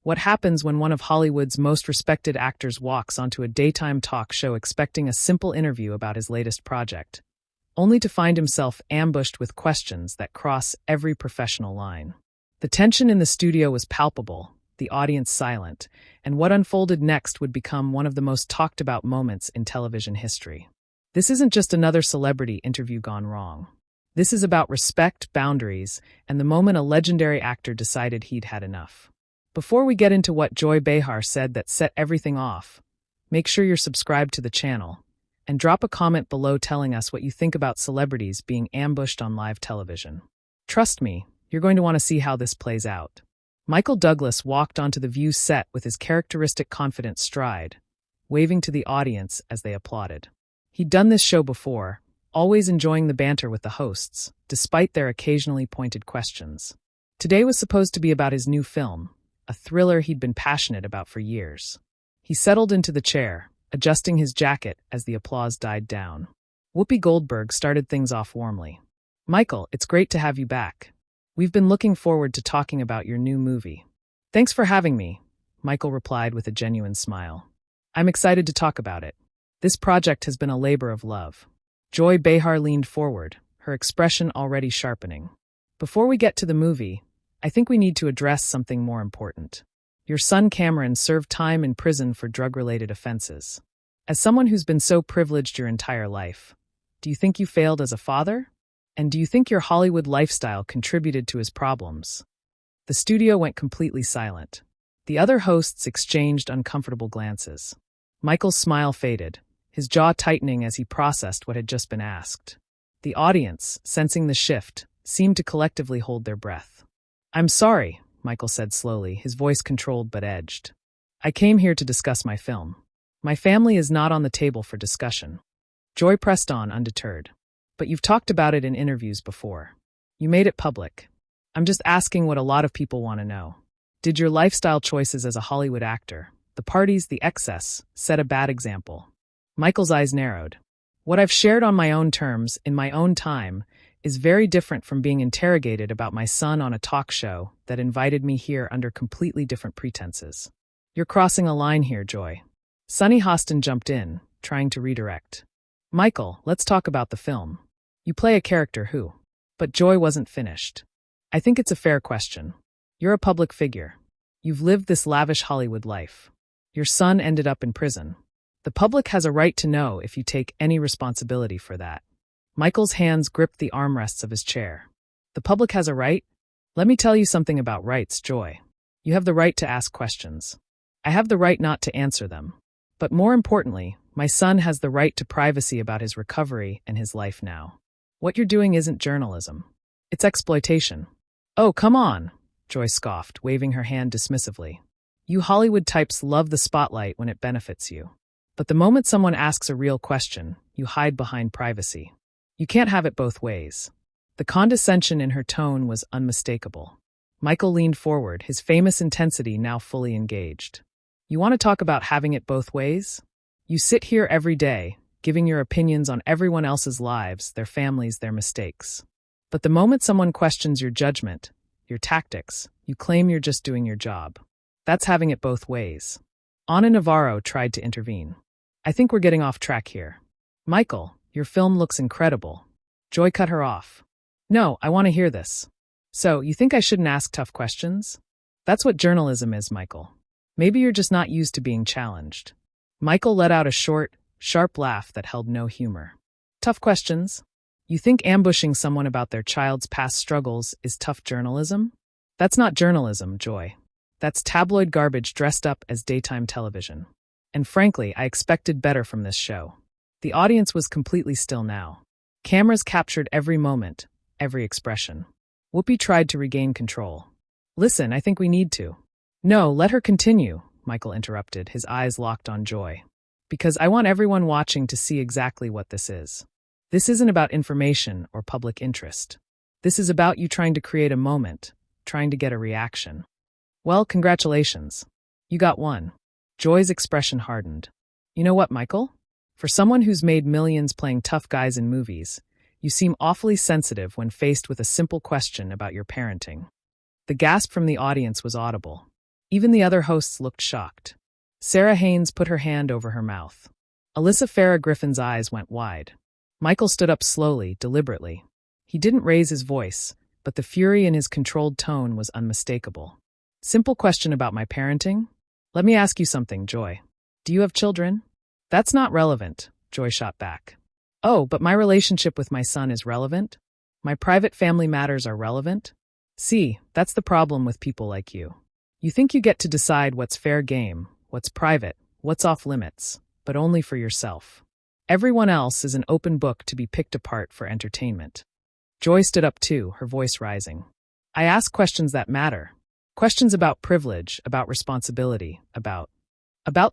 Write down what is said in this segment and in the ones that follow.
What happens when one of Hollywood's most respected actors walks onto a daytime talk show expecting a simple interview about his latest project, only to find himself ambushed with questions that cross every professional line? The tension in the studio was palpable, the audience silent, and what unfolded next would become one of the most talked-about moments in television history. This isn't just another celebrity interview gone wrong. This is about respect, boundaries, and the moment a legendary actor decided he'd had enough. Before we get into what Joy Behar said that set everything off, make sure you're subscribed to the channel, and drop a comment below telling us what you think about celebrities being ambushed on live television. Trust me, you're going to want to see how this plays out. Michael Douglas walked onto the View set with his characteristic confident stride, waving to the audience as they applauded. He'd done this show before, always enjoying the banter with the hosts, despite their occasionally pointed questions. Today was supposed to be about his new film, a thriller he'd been passionate about for years. He settled into the chair, adjusting his jacket as the applause died down. Whoopi Goldberg started things off warmly. "Michael, it's great to have you back. We've been looking forward to talking about your new movie." "Thanks for having me," Michael replied with a genuine smile. "I'm excited to talk about it. This project has been a labor of love." Joy Behar leaned forward, her expression already sharpening. "Before we get to the movie, I think we need to address something more important. Your son Cameron served time in prison for drug-related offenses. As someone who's been so privileged your entire life, do you think you failed as a father? And do you think your Hollywood lifestyle contributed to his problems?" The studio went completely silent. The other hosts exchanged uncomfortable glances. Michael's smile faded, his jaw tightening as he processed what had just been asked. The audience, sensing the shift, seemed to collectively hold their breath. "I'm sorry," Michael said slowly, his voice controlled but edged. "I came here to discuss my film. My family is not on the table for discussion." Joy pressed on, undeterred. "But you've talked about it in interviews before. You made it public. I'm just asking what a lot of people want to know. Did your lifestyle choices as a Hollywood actor, the parties, the excess, set a bad example?" Michael's eyes narrowed. "What I've shared on my own terms, in my own time, is very different from being interrogated about my son on a talk show that invited me here under completely different pretenses." "You're crossing a line here, Joy." Sunny Hostin jumped in, trying to redirect. "Michael, let's talk about the film. You play a character who..." But Joy wasn't finished. "I think it's a fair question. You're a public figure. You've lived this lavish Hollywood life. Your son ended up in prison. The public has a right to know if you take any responsibility for that." Michael's hands gripped the armrests of his chair. "The public has a right? Let me tell you something about rights, Joy. You have the right to ask questions. I have the right not to answer them. But more importantly, my son has the right to privacy about his recovery and his life now. What you're doing isn't journalism. It's exploitation." "Oh, come on," Joy scoffed, waving her hand dismissively. "You Hollywood types love the spotlight when it benefits you. But the moment someone asks a real question, you hide behind privacy. You can't have it both ways." The condescension in her tone was unmistakable. Michael leaned forward, his famous intensity now fully engaged. "You want to talk about having it both ways? You sit here every day, giving your opinions on everyone else's lives, their families, their mistakes. But the moment someone questions your judgment, your tactics, you claim you're just doing your job. That's having it both ways." Ana Navarro tried to intervene. "I think we're getting off track here. Michael, your film looks incredible." Joy cut her off. "No, I want to hear this. So, you think I shouldn't ask tough questions? That's what journalism is, Michael. Maybe you're just not used to being challenged." Michael let out a short, sharp laugh that held no humor. "Tough questions? You think ambushing someone about their child's past struggles is tough journalism? That's not journalism, Joy. That's tabloid garbage dressed up as daytime television. And frankly, I expected better from this show." The audience was completely still now. Cameras captured every moment, every expression. Whoopi tried to regain control. "Listen, I think we need to." "No, let her continue," Michael interrupted, his eyes locked on Joy. "Because I want everyone watching to see exactly what this is. This isn't about information or public interest. This is about you trying to create a moment, trying to get a reaction." "Well, congratulations. You got one." Joy's expression hardened. "You know what, Michael? For someone who's made millions playing tough guys in movies, you seem awfully sensitive when faced with a simple question about your parenting." The gasp from the audience was audible. Even the other hosts looked shocked. Sarah Haynes put her hand over her mouth. Alyssa Farah Griffin's eyes went wide. Michael stood up slowly, deliberately. He didn't raise his voice, but the fury in his controlled tone was unmistakable. Simple question about my parenting? Let me ask you something, Joy. Do you have children? That's not relevant, Joy shot back. Oh, but my relationship with my son is relevant? My private family matters are relevant? See, that's the problem with people like you. You think you get to decide what's fair game, what's private, what's off limits, but only for yourself. Everyone else is an open book to be picked apart for entertainment. Joy stood up too, her voice rising. I ask questions that matter. Questions about privilege, about responsibility, about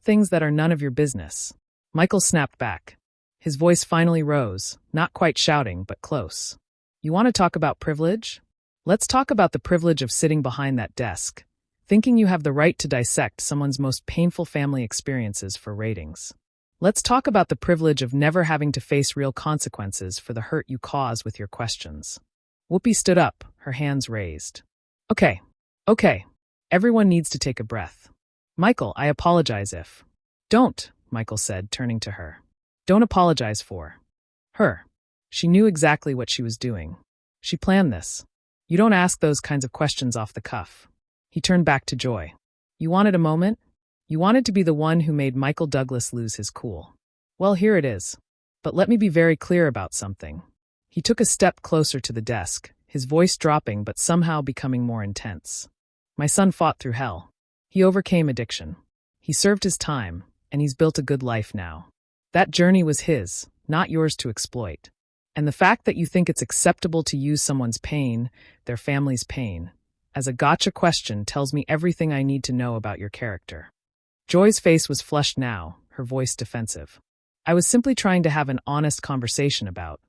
things that are none of your business. Michael snapped back. His voice finally rose, not quite shouting, but close. You want to talk about privilege? Let's talk about the privilege of sitting behind that desk, thinking you have the right to dissect someone's most painful family experiences for ratings. Let's talk about the privilege of never having to face real consequences for the hurt you cause with your questions. Whoopi stood up, her hands raised. Okay. Everyone needs to take a breath. Michael, I apologize if... Don't, Michael said, turning to her. Don't apologize for her. She knew exactly what she was doing. She planned this. You don't ask those kinds of questions off the cuff. He turned back to Joy. You wanted a moment? You wanted to be the one who made Michael Douglas lose his cool. Well, here it is. But let me be very clear about something. He took a step closer to the desk, his voice dropping but somehow becoming more intense. My son fought through hell. He overcame addiction. He served his time, and he's built a good life now. That journey was his, not yours to exploit. And the fact that you think it's acceptable to use someone's pain, their family's pain, as a gotcha question tells me everything I need to know about your character. Joy's face was flushed now, her voice defensive. I was simply trying to have an honest conversation about...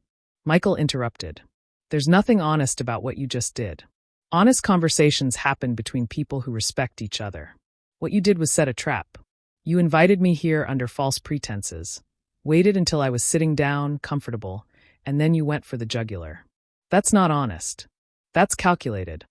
Michael interrupted. There's nothing honest about what you just did. Honest conversations happen between people who respect each other. What you did was set a trap. You invited me here under false pretenses, waited until I was sitting down, comfortable, and then you went for the jugular. That's not honest. That's calculated.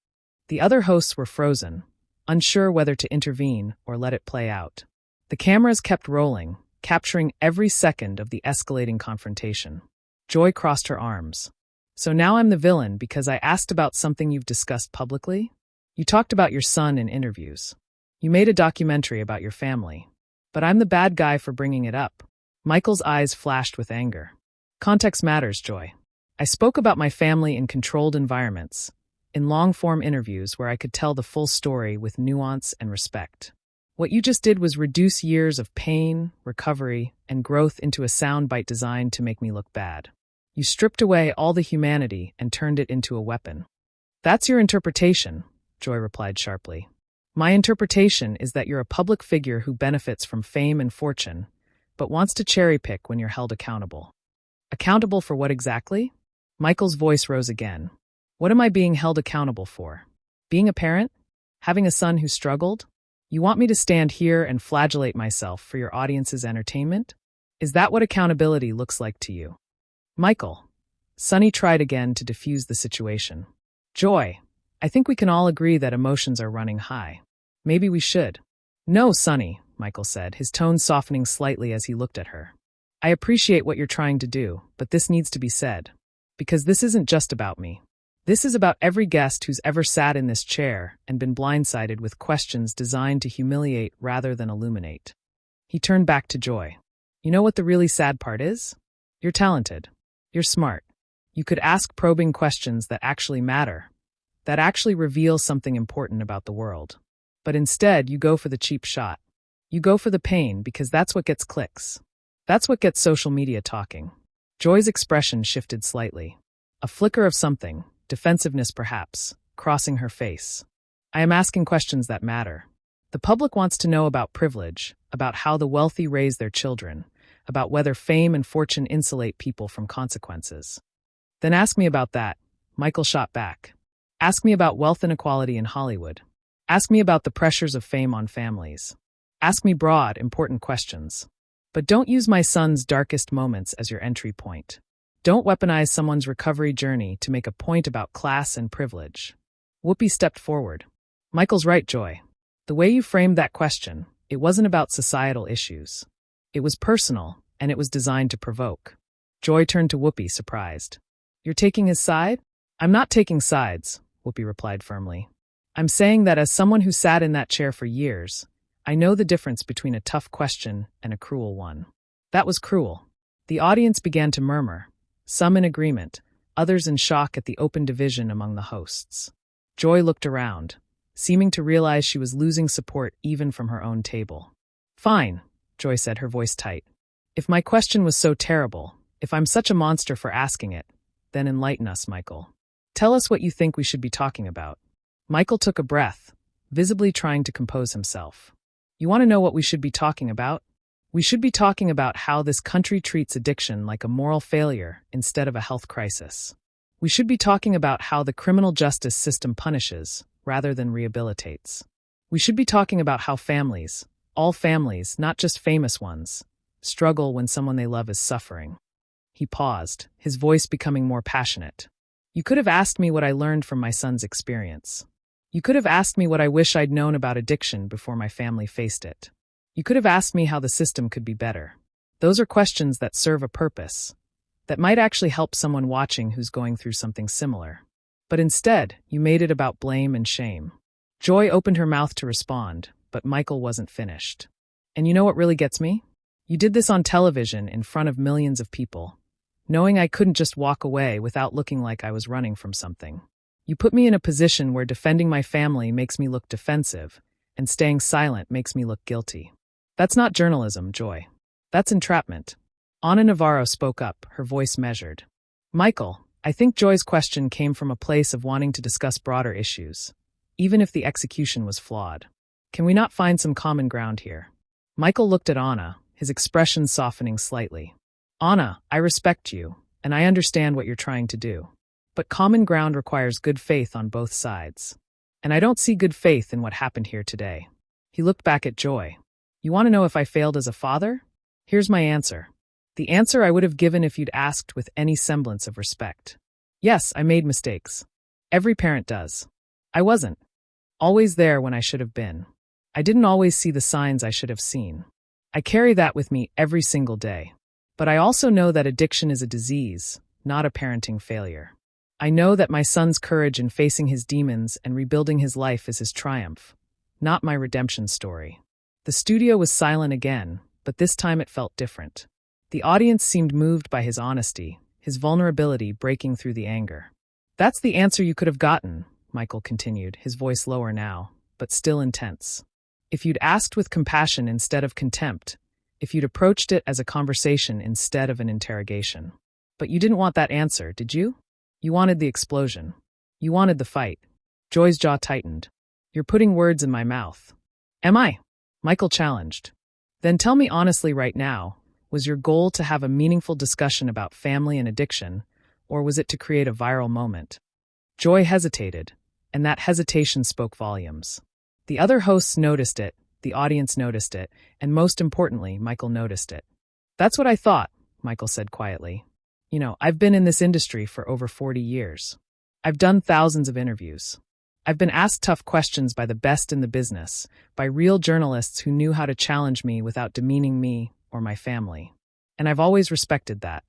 The other hosts were frozen, unsure whether to intervene or let it play out. The cameras kept rolling, capturing every second of the escalating confrontation. Joy crossed her arms. So now I'm the villain because I asked about something you've discussed publicly? You talked about your son in interviews. You made a documentary about your family. But I'm the bad guy for bringing it up. Michael's eyes flashed with anger. Context matters, Joy. I spoke about my family in controlled environments, in long-form interviews where I could tell the full story with nuance and respect. What you just did was reduce years of pain, recovery, and growth into a soundbite designed to make me look bad. You stripped away all the humanity and turned it into a weapon. That's your interpretation, Joy replied sharply. My interpretation is that you're a public figure who benefits from fame and fortune, but wants to cherry-pick when you're held accountable. Accountable for what exactly? Michael's voice rose again. What am I being held accountable for? Being a parent? Having a son who struggled? You want me to stand here and flagellate myself for your audience's entertainment? Is that what accountability looks like to you? Michael. Sonny tried again to defuse the situation. Joy, I think we can all agree that emotions are running high. Maybe we should. No, Sonny, Michael said, his tone softening slightly as he looked at her. I appreciate what you're trying to do, but this needs to be said. Because this isn't just about me. This is about every guest who's ever sat in this chair and been blindsided with questions designed to humiliate rather than illuminate. He turned back to Joy. You know what the really sad part is? You're talented. You're smart. You could ask probing questions that actually matter, that actually reveal something important about the world. But instead, you go for the cheap shot. You go for the pain because that's what gets clicks. That's what gets social media talking. Joy's expression shifted slightly. A flicker of something, defensiveness perhaps, crossing her face. I am asking questions that matter. The public wants to know about privilege, about how the wealthy raise their children, about whether fame and fortune insulate people from consequences. Then ask me about that, Michael shot back. Ask me about wealth inequality in Hollywood. Ask me about the pressures of fame on families. Ask me broad, important questions. But don't use my son's darkest moments as your entry point. Don't weaponize someone's recovery journey to make a point about class and privilege. Whoopi stepped forward. Michael's right, Joy. The way you framed that question, it wasn't about societal issues. It was personal, and it was designed to provoke. Joy turned to Whoopi, surprised. You're taking his side? I'm not taking sides, Whoopi replied firmly. I'm saying that as someone who sat in that chair for years, I know the difference between a tough question and a cruel one. That was cruel. The audience began to murmur, some in agreement, others in shock at the open division among the hosts. Joy looked around, seeming to realize she was losing support even from her own table. Fine, Joy said, her voice tight. If my question was so terrible, if I'm such a monster for asking it, then enlighten us, Michael. Tell us what you think we should be talking about. Michael took a breath, visibly trying to compose himself. You want to know what we should be talking about? We should be talking about how this country treats addiction like a moral failure instead of a health crisis. We should be talking about how the criminal justice system punishes rather than rehabilitates. We should be talking about how families, all families, not just famous ones, struggle when someone they love is suffering. He paused, his voice becoming more passionate. You could have asked me what I learned from my son's experience. You could have asked me what I wish I'd known about addiction before my family faced it. You could have asked me how the system could be better. Those are questions that serve a purpose, that might actually help someone watching who's going through something similar. But instead, you made it about blame and shame. Joy opened her mouth to respond, but Michael wasn't finished. And you know what really gets me? You did this on television in front of millions of people, knowing I couldn't just walk away without looking like I was running from something. You put me in a position where defending my family makes me look defensive, and staying silent makes me look guilty. That's not journalism, Joy. That's entrapment. Ana Navarro spoke up, her voice measured. Michael, I think Joy's question came from a place of wanting to discuss broader issues, even if the execution was flawed. Can we not find some common ground here? Michael looked at Ana, his expression softening slightly. Ana, I respect you, and I understand what you're trying to do. But common ground requires good faith on both sides. And I don't see good faith in what happened here today. He looked back at Joy. You want to know if I failed as a father? Here's my answer. The answer I would have given if you'd asked with any semblance of respect. Yes, I made mistakes. Every parent does. I wasn't always there when I should have been. I didn't always see the signs I should have seen. I carry that with me every single day. But I also know that addiction is a disease, not a parenting failure. I know that my son's courage in facing his demons and rebuilding his life is his triumph, not my redemption story. The studio was silent again, but this time it felt different. The audience seemed moved by his honesty, his vulnerability breaking through the anger. That's the answer you could have gotten, Michael continued, his voice lower now, but still intense. If you'd asked with compassion instead of contempt, if you'd approached it as a conversation instead of an interrogation. But you didn't want that answer, did you? You wanted the explosion. You wanted the fight. Joy's jaw tightened. You're putting words in my mouth. Am I? Michael challenged. Then tell me honestly right now, was your goal to have a meaningful discussion about family and addiction, or was it to create a viral moment? Joy hesitated, and that hesitation spoke volumes. The other hosts noticed it, the audience noticed it, and most importantly, Michael noticed it. That's what I thought, Michael said quietly. You know, I've been in this industry for over 40 years. I've done thousands of interviews. I've been asked tough questions by the best in the business, by real journalists who knew how to challenge me without demeaning me or my family. And I've always respected that.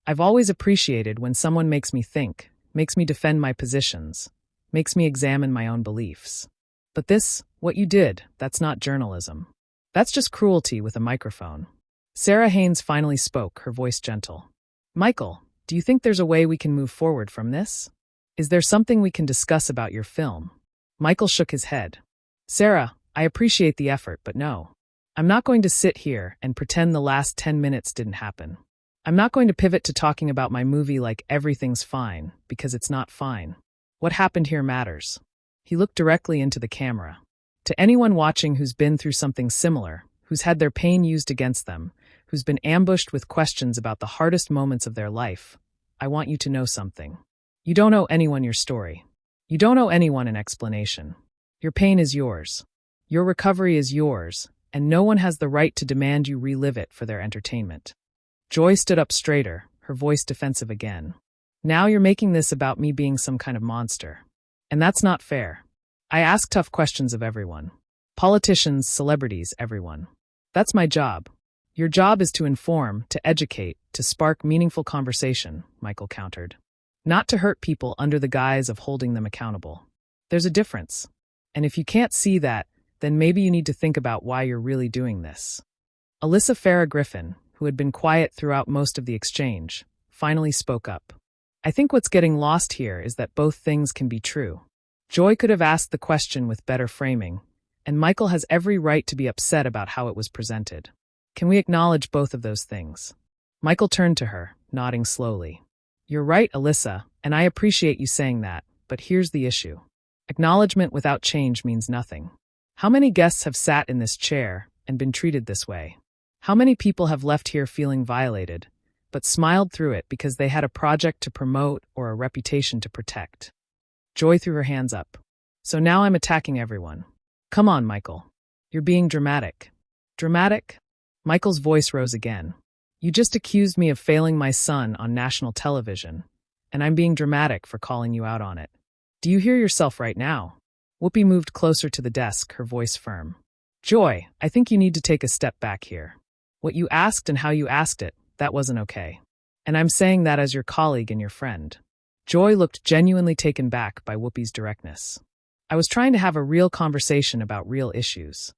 I've always appreciated when someone makes me think, makes me defend my positions, makes me examine my own beliefs. But this, what you did, that's not journalism. That's just cruelty with a microphone. Sarah Haynes finally spoke, her voice gentle. Michael, do you think there's a way we can move forward from this? Is there something we can discuss about your film? Michael shook his head. Sarah, I appreciate the effort, but no. I'm not going to sit here and pretend the last 10 minutes didn't happen. I'm not going to pivot to talking about my movie like everything's fine, because it's not fine. What happened here matters. He looked directly into the camera. To anyone watching who's been through something similar, who's had their pain used against them, who's been ambushed with questions about the hardest moments of their life, I want you to know something. You don't owe anyone your story. You don't owe anyone an explanation. Your pain is yours. Your recovery is yours, and no one has the right to demand you relive it for their entertainment. Joy stood up straighter, her voice defensive again. Now you're making this about me being some kind of monster. And that's not fair. I ask tough questions of everyone. Politicians, celebrities, everyone. That's my job. Your job is to inform, to educate, to spark meaningful conversation, Michael countered. Not to hurt people under the guise of holding them accountable. There's a difference. And if you can't see that, then maybe you need to think about why you're really doing this. Alyssa Farah Griffin, who had been quiet throughout most of the exchange, finally spoke up. I think what's getting lost here is that both things can be true. Joy could have asked the question with better framing, and Michael has every right to be upset about how it was presented. Can we acknowledge both of those things? Michael turned to her, nodding slowly. You're right, Alyssa, and I appreciate you saying that, but here's the issue. Acknowledgement without change means nothing. How many guests have sat in this chair and been treated this way? How many people have left here feeling violated, but smiled through it because they had a project to promote or a reputation to protect? Joy threw her hands up. So now I'm attacking everyone. Come on, Michael. You're being dramatic. Dramatic? Michael's voice rose again. You just accused me of failing my son on national television, and I'm being dramatic for calling you out on it. Do you hear yourself right now? Whoopi moved closer to the desk, her voice firm. Joy, I think you need to take a step back here. What you asked and how you asked it, that wasn't okay. And I'm saying that as your colleague and your friend. Joy looked genuinely taken back by Whoopi's directness. I was trying to have a real conversation about real issues.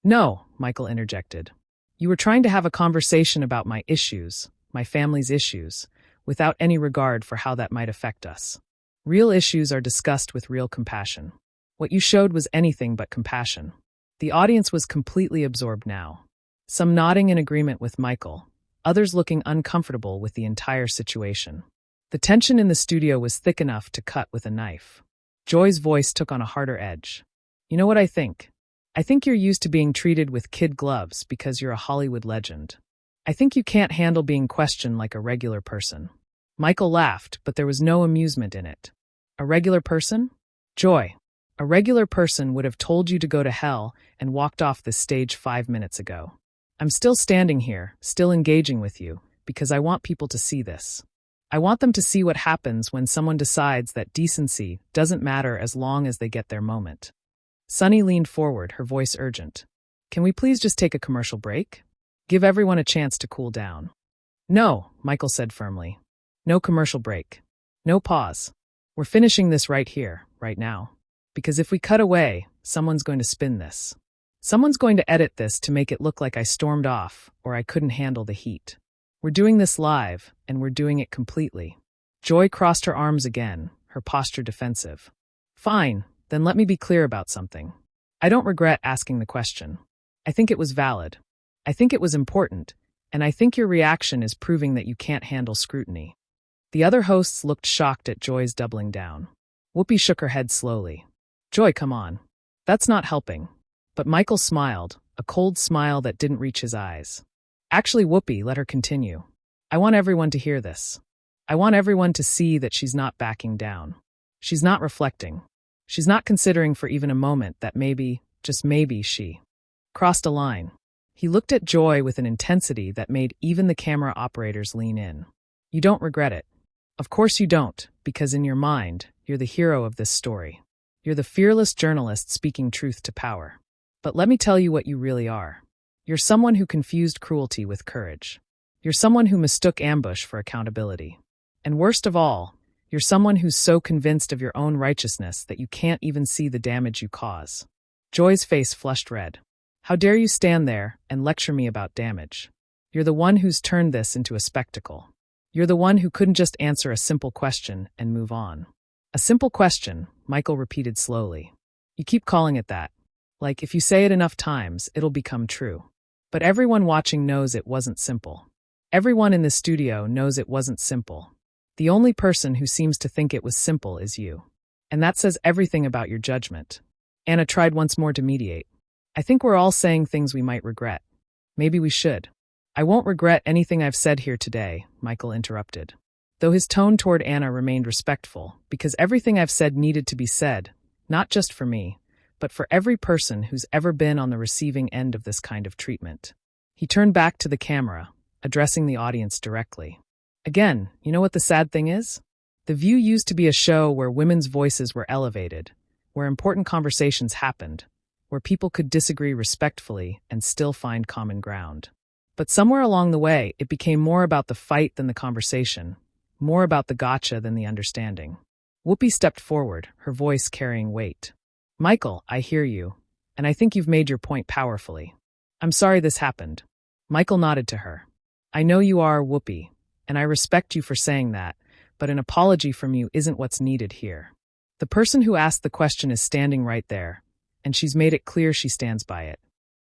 No, Michael interjected. You were trying to have a conversation about my issues, my family's issues, without any regard for how that might affect us. Real issues are discussed with real compassion. What you showed was anything but compassion. The audience was completely absorbed now. Some nodding in agreement with Michael, others looking uncomfortable with the entire situation. The tension in the studio was thick enough to cut with a knife. Joy's voice took on a harder edge. You know what I think? I think you're used to being treated with kid gloves because you're a Hollywood legend. I think you can't handle being questioned like a regular person. Michael laughed, but there was no amusement in it. A regular person? Joy, a regular person would have told you to go to hell and walked off this stage 5 minutes ago. I'm still standing here, still engaging with you, because I want people to see this. I want them to see what happens when someone decides that decency doesn't matter as long as they get their moment. Sunny leaned forward, her voice urgent. Can we please just take a commercial break? Give everyone a chance to cool down. No, Michael said firmly. No commercial break. No pause. We're finishing this right here, right now. Because if we cut away, someone's going to spin this. Someone's going to edit this to make it look like I stormed off or I couldn't handle the heat. We're doing this live, and we're doing it completely. Joy crossed her arms again, her posture defensive. Fine, then let me be clear about something. I don't regret asking the question. I think it was valid. I think it was important, and I think your reaction is proving that you can't handle scrutiny. The other hosts looked shocked at Joy's doubling down. Whoopi shook her head slowly. Joy, come on. That's not helping. But Michael smiled, a cold smile that didn't reach his eyes. Actually, Whoopi, let her continue. I want everyone to hear this. I want everyone to see that she's not backing down. She's not reflecting. She's not considering for even a moment that maybe, just maybe, she crossed a line. He looked at Joy with an intensity that made even the camera operators lean in. You don't regret it. Of course you don't, because in your mind, you're the hero of this story. You're the fearless journalist speaking truth to power. But let me tell you what you really are. You're someone who confused cruelty with courage. You're someone who mistook ambush for accountability. And worst of all, you're someone who's so convinced of your own righteousness that you can't even see the damage you cause. Joy's face flushed red. How dare you stand there and lecture me about damage? You're the one who's turned this into a spectacle. You're the one who couldn't just answer a simple question and move on. A simple question, Michael repeated slowly. You keep calling it that. Like, if you say it enough times, it'll become true. But everyone watching knows it wasn't simple. Everyone in the studio knows it wasn't simple. The only person who seems to think it was simple is you. And that says everything about your judgment. Anna tried once more to mediate. I think we're all saying things we might regret. Maybe we should. I won't regret anything I've said here today, Michael interrupted. Though his tone toward Anna remained respectful, because everything I've said needed to be said, not just for me, but for every person who's ever been on the receiving end of this kind of treatment. He turned back to the camera, addressing the audience directly. Again, you know what the sad thing is? The View used to be a show where women's voices were elevated, where important conversations happened, where people could disagree respectfully and still find common ground. But somewhere along the way, it became more about the fight than the conversation, more about the gotcha than the understanding. Whoopi stepped forward, her voice carrying weight. Michael, I hear you, and I think you've made your point powerfully. I'm sorry this happened. Michael nodded to her. I know you are, Whoopi, and I respect you for saying that, but an apology from you isn't what's needed here. The person who asked the question is standing right there, and she's made it clear she stands by it.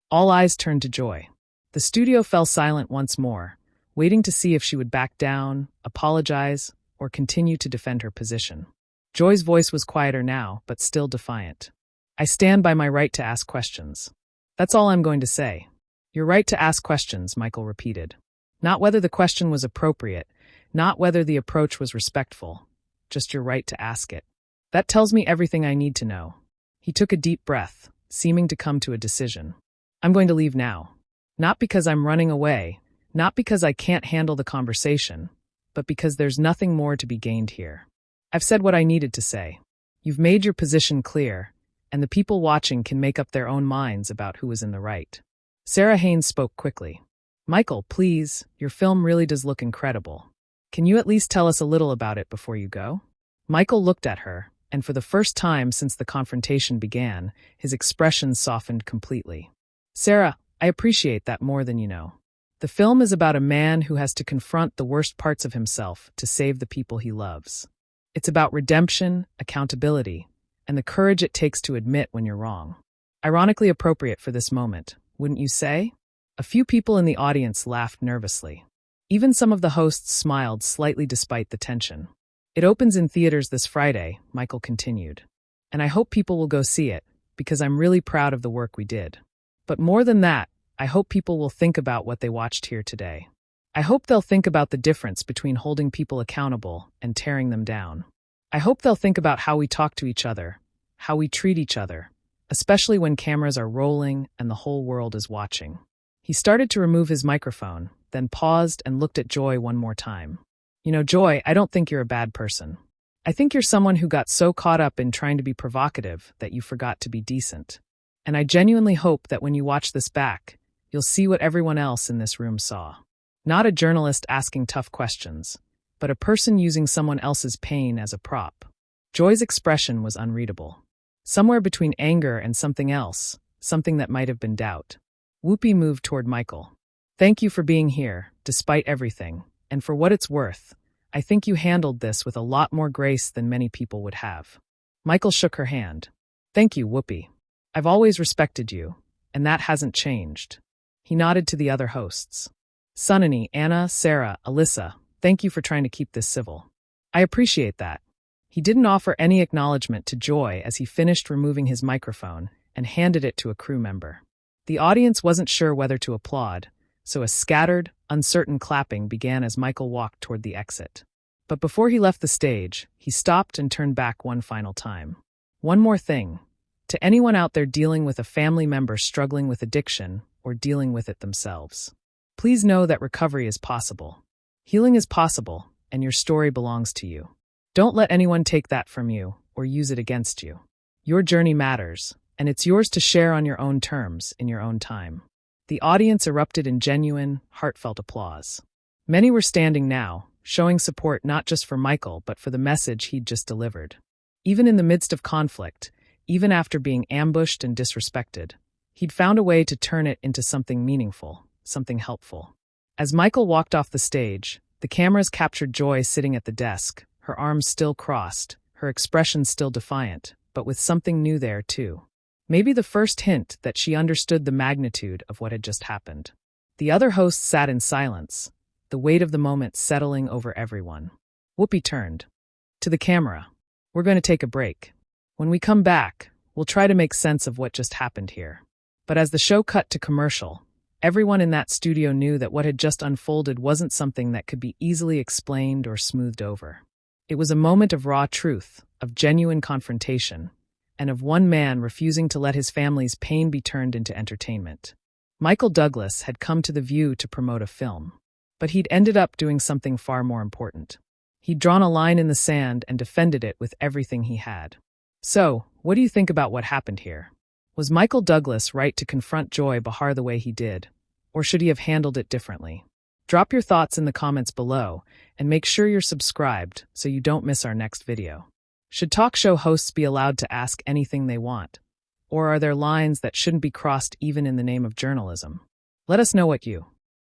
All eyes turned to Joy. The studio fell silent once more, waiting to see if she would back down, apologize, or continue to defend her position. Joy's voice was quieter now, but still defiant. I stand by my right to ask questions. That's all I'm going to say. Your right to ask questions, Michael repeated. Not whether the question was appropriate, not whether the approach was respectful, just your right to ask it. That tells me everything I need to know. He took a deep breath, seeming to come to a decision. I'm going to leave now. Not because I'm running away, not because I can't handle the conversation, but because there's nothing more to be gained here. I've said what I needed to say. You've made your position clear, and the people watching can make up their own minds about who is in the right. Sarah Haynes spoke quickly. Michael, please, your film really does look incredible. Can you at least tell us a little about it before you go? Michael looked at her, and for the first time since the confrontation began, his expression softened completely. Sarah, I appreciate that more than you know. The film is about a man who has to confront the worst parts of himself to save the people he loves. It's about redemption, accountability, and the courage it takes to admit when you're wrong. Ironically appropriate for this moment, wouldn't you say? A few people in the audience laughed nervously. Even some of the hosts smiled slightly despite the tension. It opens in theaters this Friday, Michael continued. And I hope people will go see it, because I'm really proud of the work we did. But more than that, I hope people will think about what they watched here today. I hope they'll think about the difference between holding people accountable and tearing them down. I hope they'll think about how we talk to each other, how we treat each other, especially when cameras are rolling and the whole world is watching. He started to remove his microphone, then paused and looked at Joy one more time. You know, Joy, I don't think you're a bad person. I think you're someone who got so caught up in trying to be provocative that you forgot to be decent. And I genuinely hope that when you watch this back, you'll see what everyone else in this room saw. Not a journalist asking tough questions, but a person using someone else's pain as a prop. Joy's expression was unreadable. Somewhere between anger and something else, something that might have been doubt. Whoopi moved toward Michael. Thank you for being here, despite everything, and for what it's worth, I think you handled this with a lot more grace than many people would have. Michael shook her hand. Thank you, Whoopi. I've always respected you, and that hasn't changed. He nodded to the other hosts. Sunany, Anna, Sarah, Alyssa, thank you for trying to keep this civil. I appreciate that. He didn't offer any acknowledgement to Joy as he finished removing his microphone and handed it to a crew member. The audience wasn't sure whether to applaud, so a scattered, uncertain clapping began as Michael walked toward the exit. But before he left the stage, he stopped and turned back one final time. One more thing. To anyone out there dealing with a family member struggling with addiction or dealing with it themselves, please know that recovery is possible. Healing is possible, and your story belongs to you. Don't let anyone take that from you or use it against you. Your journey matters, and it's yours to share on your own terms in your own time. The audience erupted in genuine, heartfelt applause. Many were standing now, showing support not just for Michael but for the message he'd just delivered. Even in the midst of conflict, even after being ambushed and disrespected, he'd found a way to turn it into something meaningful, something helpful. As Michael walked off the stage, the cameras captured Joy sitting at the desk, her arms still crossed, her expression still defiant, but with something new there, too. Maybe the first hint that she understood the magnitude of what had just happened. The other hosts sat in silence, the weight of the moment settling over everyone. Whoopi turned to the camera. We're going to take a break. When we come back, we'll try to make sense of what just happened here. But as the show cut to commercial, everyone in that studio knew that what had just unfolded wasn't something that could be easily explained or smoothed over. It was a moment of raw truth, of genuine confrontation, and of one man refusing to let his family's pain be turned into entertainment. Michael Douglas had come to The View to promote a film, but he'd ended up doing something far more important. He'd drawn a line in the sand and defended it with everything he had. So, what do you think about what happened here? Was Michael Douglas right to confront Joy Behar the way he did, or should he have handled it differently? Drop your thoughts in the comments below, and make sure you're subscribed so you don't miss our next video. Should talk show hosts be allowed to ask anything they want? Or are there lines that shouldn't be crossed even in the name of journalism? Let us know what you